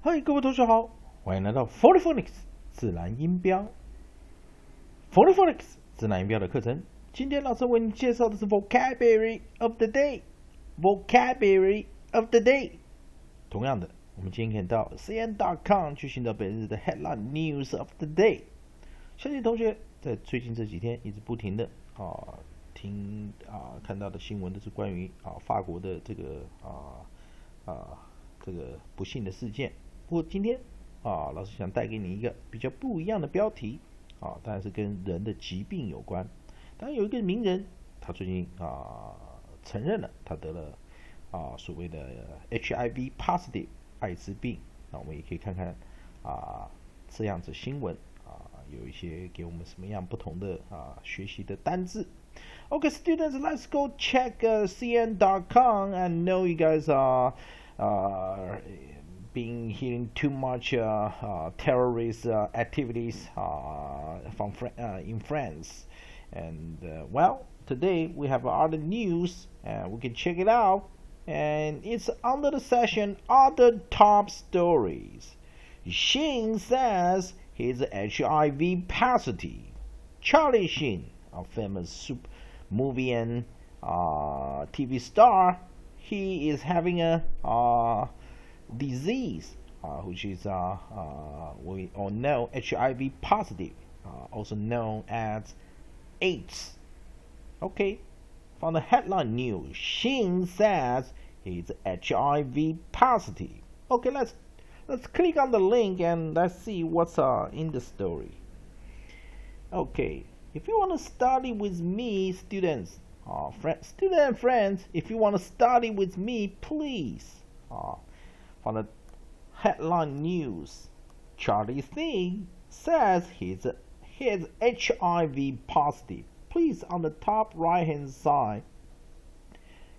嗨，各位同学好，欢迎来到 Phonics 自然音标。Phonics 自然音标的课程，今天老师为你介绍的是 Vocabulary of the Day。Vocabulary of the Day。同样的，我们今天可以到 cn.com 去寻找本日的 Headline News of the Day。相信同学在最近这几天一直不停的看到的新闻都是关于法国的这个不幸的事件。不过今天老师想带给你一个比较不一样的标题当然是跟人的疾病有关。当然有一个名人，他最近承认了他得了所谓的 HIV Positive 艾滋病。那我们也可以看看这样子新闻有一些给我们什么样不同的学习的单字。Okay, students, let's go check cn.com. I know you guys are been hearing too much terrorist activities in France, and well, today we have other news, and we can check it out. And it's under the section Other Top Stories. Sheen says he's HIV positive. Charlie Sheen, a famous movie and TV star, he is having a disease which is we all know HIV positive, also known as AIDS. Okay, from the headline news, Sheen says he's HIV positive. Okay, let's click on the link and let's see what's in the story. Okay, if you want to study with me, students, student and friends, if you want to study with me, please, from the headline news, Charlie Sheen says he's HIV positive. Please, on the top right hand side,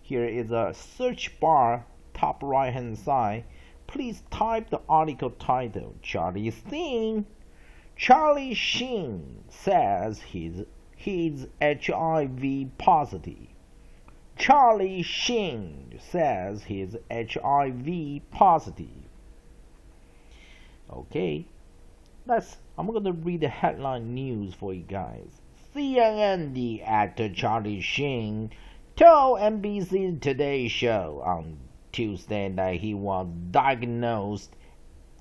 here is a search bar, top right hand side. Please type the article title, Charlie Sheen says he's HIV positive. Charlie Sheen says he's HIV positive. Okay, I'm going to read the headline news for you guys. CNN actor Charlie Sheen told NBC's Today Show on Tuesday that he was diagnosed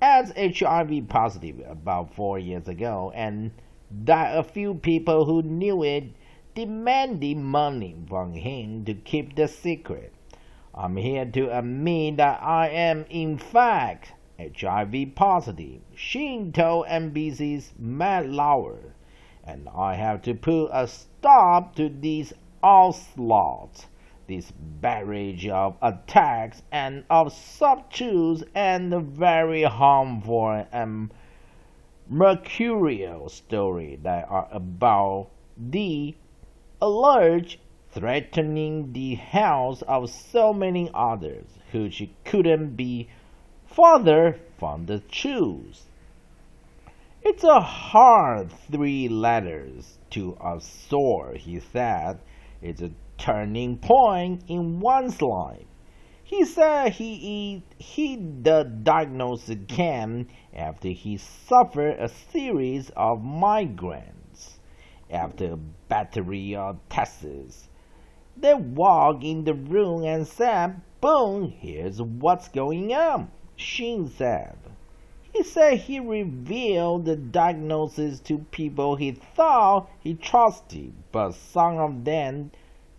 as HIV positive about 4 years ago, and that a few people who knew it demanded money from him to keep the secret. I'm here to admit that I am in fact HIV positive, Sheen told NBC's Matt Lauer, and I have to put a stop to these onslaughts, this barrage of attacks and of subtweets and the very harmful and mercurial stories that are about the alleged threatening the health of so many others, which couldn't be further from the truth. It's a hard 3 letters to absorb, he said. It's a turning point in one's life. He said the diagnosis came after he suffered a series of migraines. After a battery of tests, they walked in the room and said, "Boom, here's what's going on," Sheen said. He said he revealed the diagnosis to people he thought he trusted, but some of them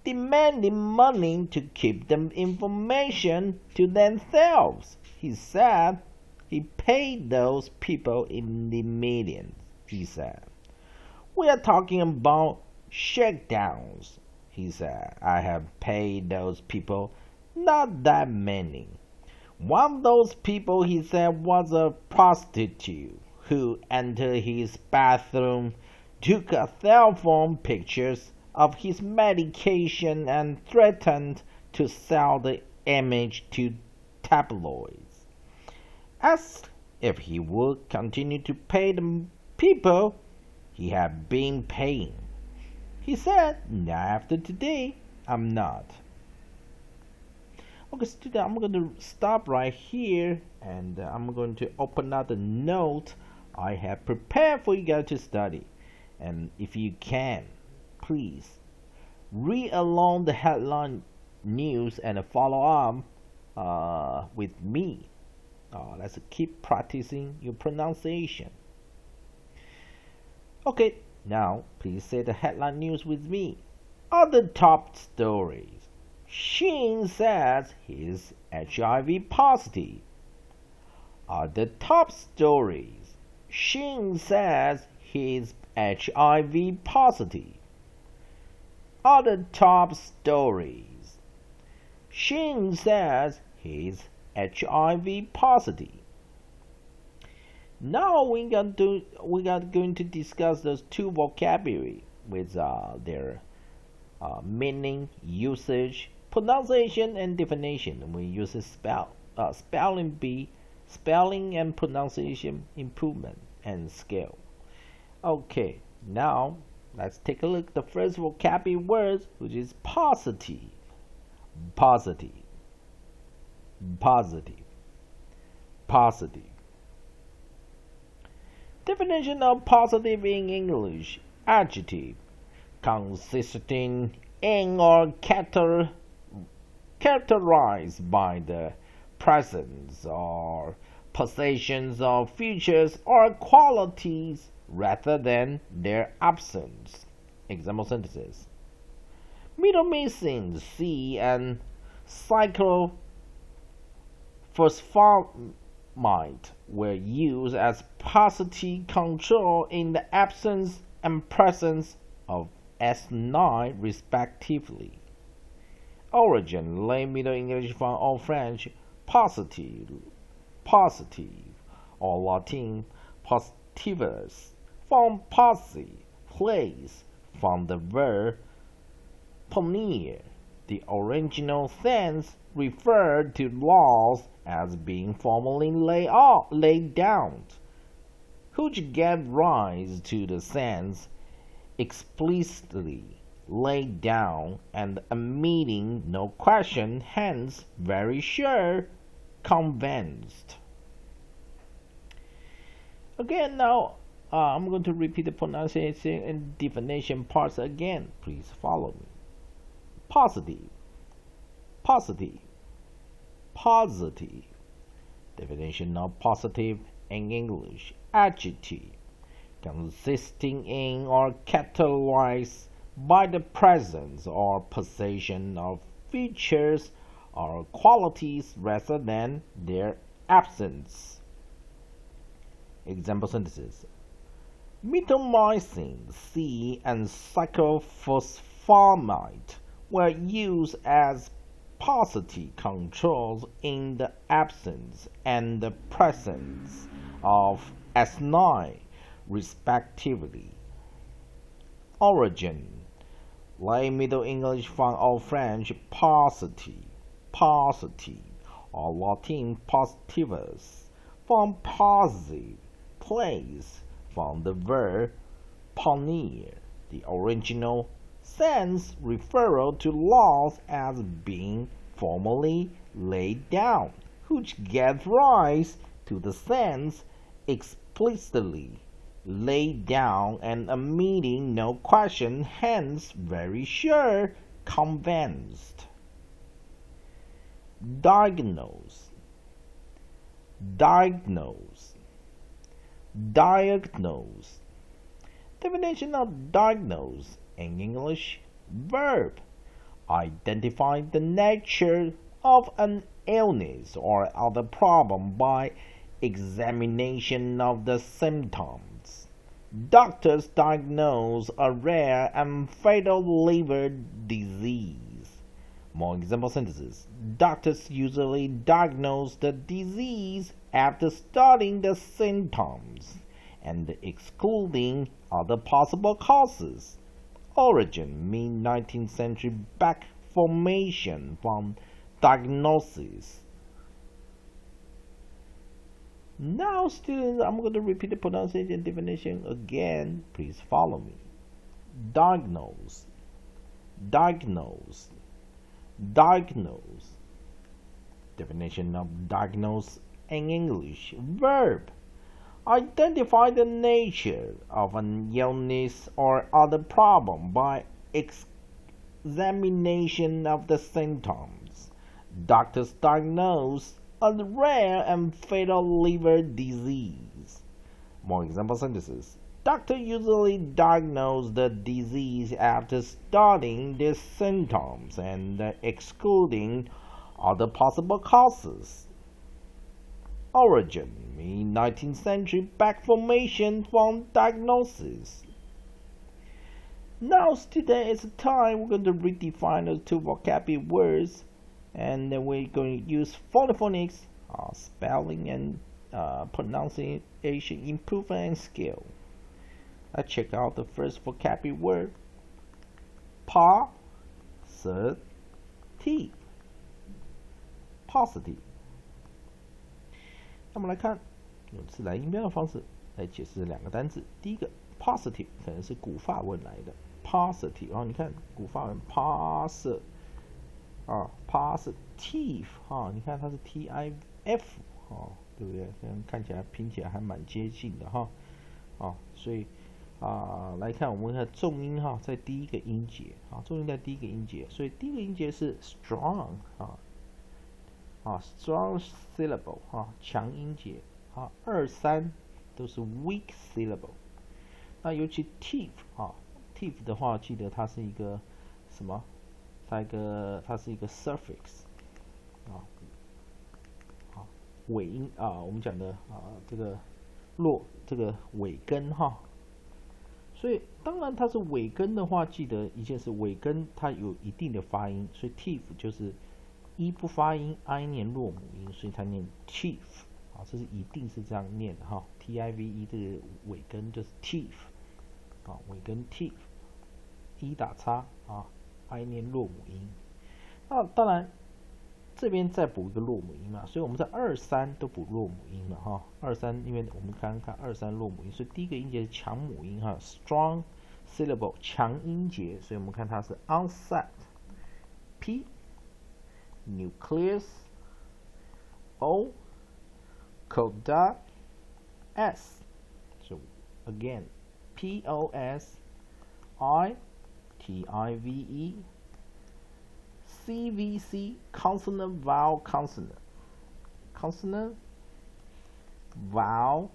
demanded money to keep the information to themselves. He said he paid those people in the millions, he said. We are talking about shakedowns, he said. I have paid those people not that many. One of those people, he said, was a prostitute who entered his bathroom, took cell phone pictures of his medication and threatened to sell the image to tabloids. Asked if he would continue to pay the people he had been paying. He said, "Not after today, I'm not." Okay, student, I'm going to stop right here and I'm going to open up the note I have prepared for you guys to study. And if you can, please read along the headline news and follow up with me. Let's keep practicing your pronunciation. Okay, now please say the headline news with me. Other top stories. Shin says he's HIV positive. Other top stories. Shin says he's HIV positive. Other top stories. Shin says he's HIV positive. Now we're going to discuss those two vocabulary with their meaning, usage, pronunciation, and definition. We use spelling bee, spelling and pronunciation improvement and scale. Okay, now let's take a look at the first vocabulary word, which is positive. Positive. Positive. Positive. Definition of positive in English: adjective consisting in or characterized by the presence or possessions of features or qualities rather than their absence. Example sentences: mitomycin C and cyclophosphamide were used as positive control in the absence and presence of S9 respectively. Origin: late Middle English from Old French positive, positive, or Latin positivus, from posse, place, from the verb ponere. The original sense referred to laws as being formally laid down, which gave rise to the sense explicitly laid down and admitting no question, hence very sure, convinced. Again, now I'm going to repeat the pronunciation and definition parts again. Please follow me. Positive. Positive. Positive. Definition of positive in English: adjective consisting in or characterized by the presence or possession of features or qualities rather than their absence. Example sentences: mitomycin C and cyclophosphamide were used as positive controls in the absence and the presence of S9 respectively. Origin: late Middle English from Old French positive, positive, or Latin positivus, from posse, place, from the verb ponere. The original sense referral to laws as being formally laid down, which gave rise to the sense explicitly laid down and admitting no question, hence very sure, convinced. Diagnose. Diagnose. Diagnose. Definition of diagnose in English: verb identify the nature of an illness or other problem by examination of the symptoms. Doctors diagnose a rare and fatal liver disease. More example sentences: doctors usually diagnose the disease after studying the symptoms and excluding other possible causes. Origin: mid-19th century back formation from diagnosis. Now, students, I'm going to repeat the pronunciation definition again. Please follow me. Diagnose. Diagnose. Diagnose. Definition of diagnose in English. Verb. Identify the nature of an illness or other problem by examination of the symptoms. Doctors diagnose a rare and fatal liver disease. More example sentences. Doctors usually diagnose the disease after studying the symptoms and excluding other possible causes. Origin. In 19th century, back formation from diagnosis. Now, today is the time we're going to redefine those two vocabulary words, and then we're going to use phonophonics, spelling and pronunciation improvement and skill. Let's check out the first vocabulary word. Positive. Positive. 那么来看，用自然音标的方式来解释两个单字。第一个 positive 可能是古法文来的 positive， 然后你看古法文 positive 你看它是 tif 对不对？看起来拼起来还蛮接近的所以来看我们看重音在第一个音节重音在第一个音节，所以第一个音节是 strong strong syllable 强音节2、3都是 weak syllable。那尤其 tif tif 的话，记得它是一个什么？它是一个 suffix 尾音我们讲的这个尾根所以当然它是尾根的话，记得一件事，尾根它有一定的发音，所以 tif 就是一不发音 ，i 念弱母音，所以它念 tif 这是一定是这样念的tive 这个尾根就是 tif 尾根 tif 一打叉i 念弱母音。那当然这边再补一个弱母音嘛，所以我们在2、3都补弱母音了2、3，因为我们刚刚看2、3弱母音，所以第一个音节是强母音strong syllable 强音节，所以我们看它是 onset p nucleus o coda s. So again, POSITIVE CVC consonant vowel consonant vowel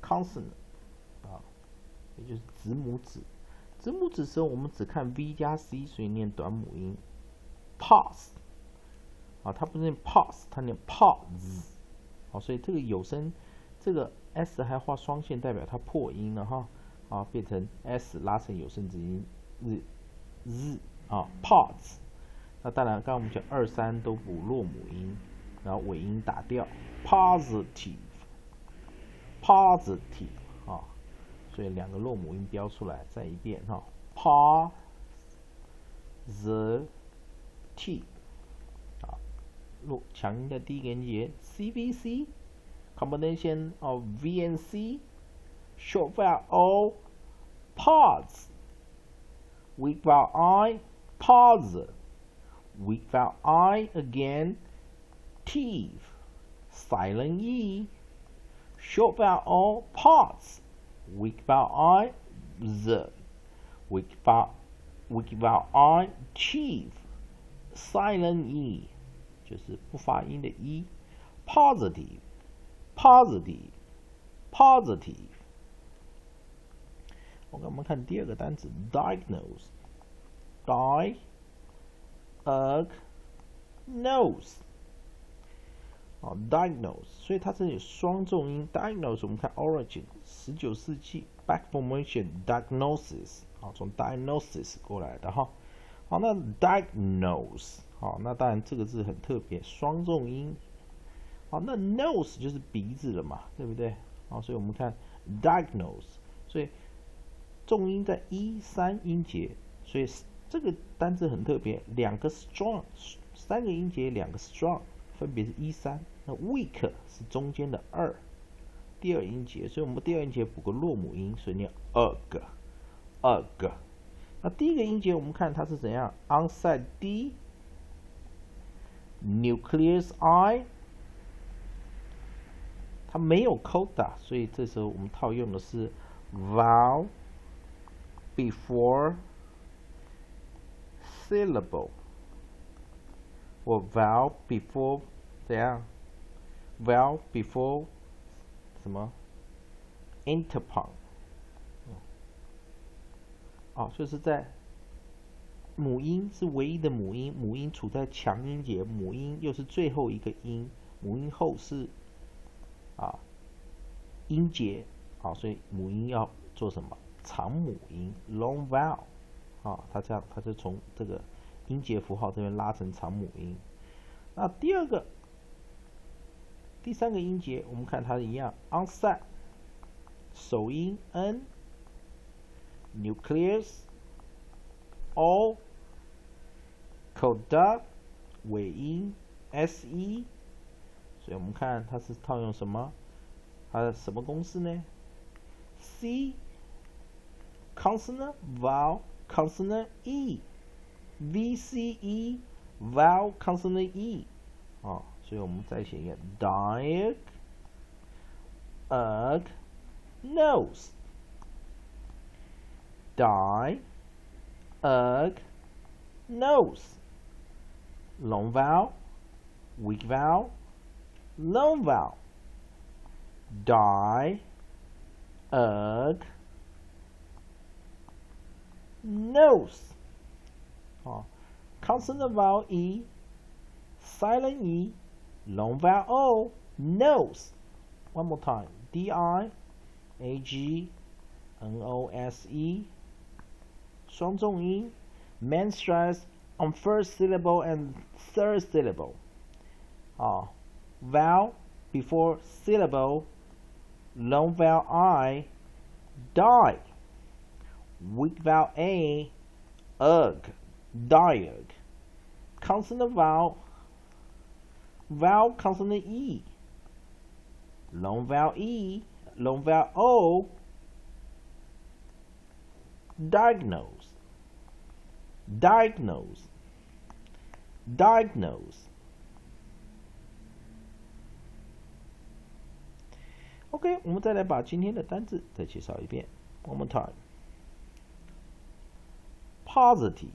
consonant 也就是子母指。子母指的时候，我们只看 V 加 C， 所以念短母音 pause 它不念 pause， 它念 pause所以这个有声，这个 S 还画双线，代表它破音了变成 S 拉成有声子音日pause。那当然，刚刚我们讲2、3都补弱母音，然后尾音打掉 positive 所以两个弱母音标出来，再一遍positive 强音的第一个音节 CVC combination of V and C short vowel O pause weak vowel I pause weak vowel I again teeth silent E short vowel O pause weak vowel I the weak vowel I teeth silent E 就是不发音的 E positive 我们看第二个单词 diagnose diagnose 所以它这里有双重音 diagnose 我们看 origin 19世纪 back formation diagnosis 从 diagnosis 过来的那 diagnose 那当然这个字很特别双重音那 nose 就是鼻子了嘛，对不对所以我们看 diagnose 所以重音在1、3音节，所以这个单字很特别，两个 strong 3个音节2个 strong 分别是1、3，那 weak 是中间的2第二音节，所以我们第二音节补个弱母音，所以念2个那第一个音节我们看它是怎样 onset D nucleus I， 它没有 coda， 所以这时候我们套用的是 vowel before syllable， 或 vowel before 怎样 ？vowel before 什么 interpunct， 就是在母音是唯一的母音，母音处在强音节，母音又是最后一个音，母音后是音节，所以母音要做什么？长母音 long vowel， 它这样它就从这个音节符号这边拉成长母音。那第三个音节，我们看它一样 onset， 首音 n， nucleus o， coda 尾音 se， 所以我们看它是套用什么？它的什么公式呢 ？C consonant vowel consonant e VCE vowel consonant e 所以我们再写一个 diag nose diag nose long vowel weak vowel long vowel diag nose consonant vowel e silent e long vowel o nose one more time diagnose 双重音 main stress on first syllable and third syllable vowel before syllable long vowel I die weak vowel a diag consonant vowel consonant e long vowel e long vowel o diagnose OK， 我们再来把今天的单字再介绍一遍。One more time. Positive,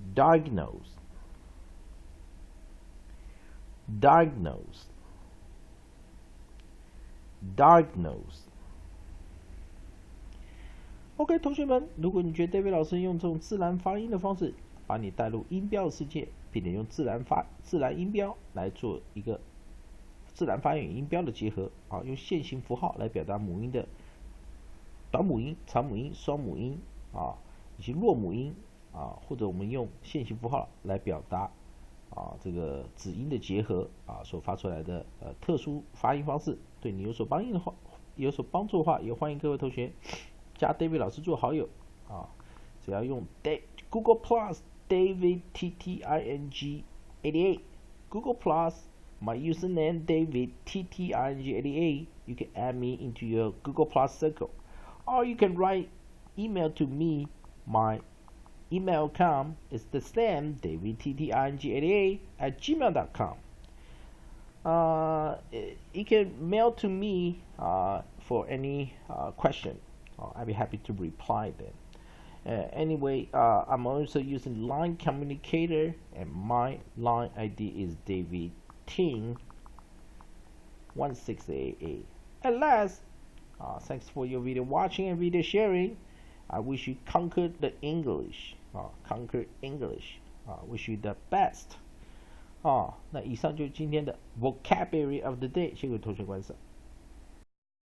diagnose, OK， 同学们，如果你觉得 David 老师用这种自然发音的方式，把你带入音标的世界，并且用自然音标来做一个自然发音与音标的结合，用线形符号来表达母音的短母音、长母音、双母音以及弱母音或者我们用线形符号来表达这个子音的结合所发出来的特殊发音方式，对你有所帮助的话，也欢迎各位同学加 David 老师做好友只要用 Google Plus David TTING88 Google Plus my username David TTING88 you can add me into your Google Plus circle or you can write email to me my email account is the same davidtting88 at gmail.com you can mail to me for any question I'll be happy to reply then. Anyway, I'm also using Line Communicator, and my line ID is David Ting 1688. At last, thanks for your video watching and video sharing. I wish you conquered the English. Wish you the best. 那以上就是今天的 Vocabulary of the Day， 谢谢各位同学观赏。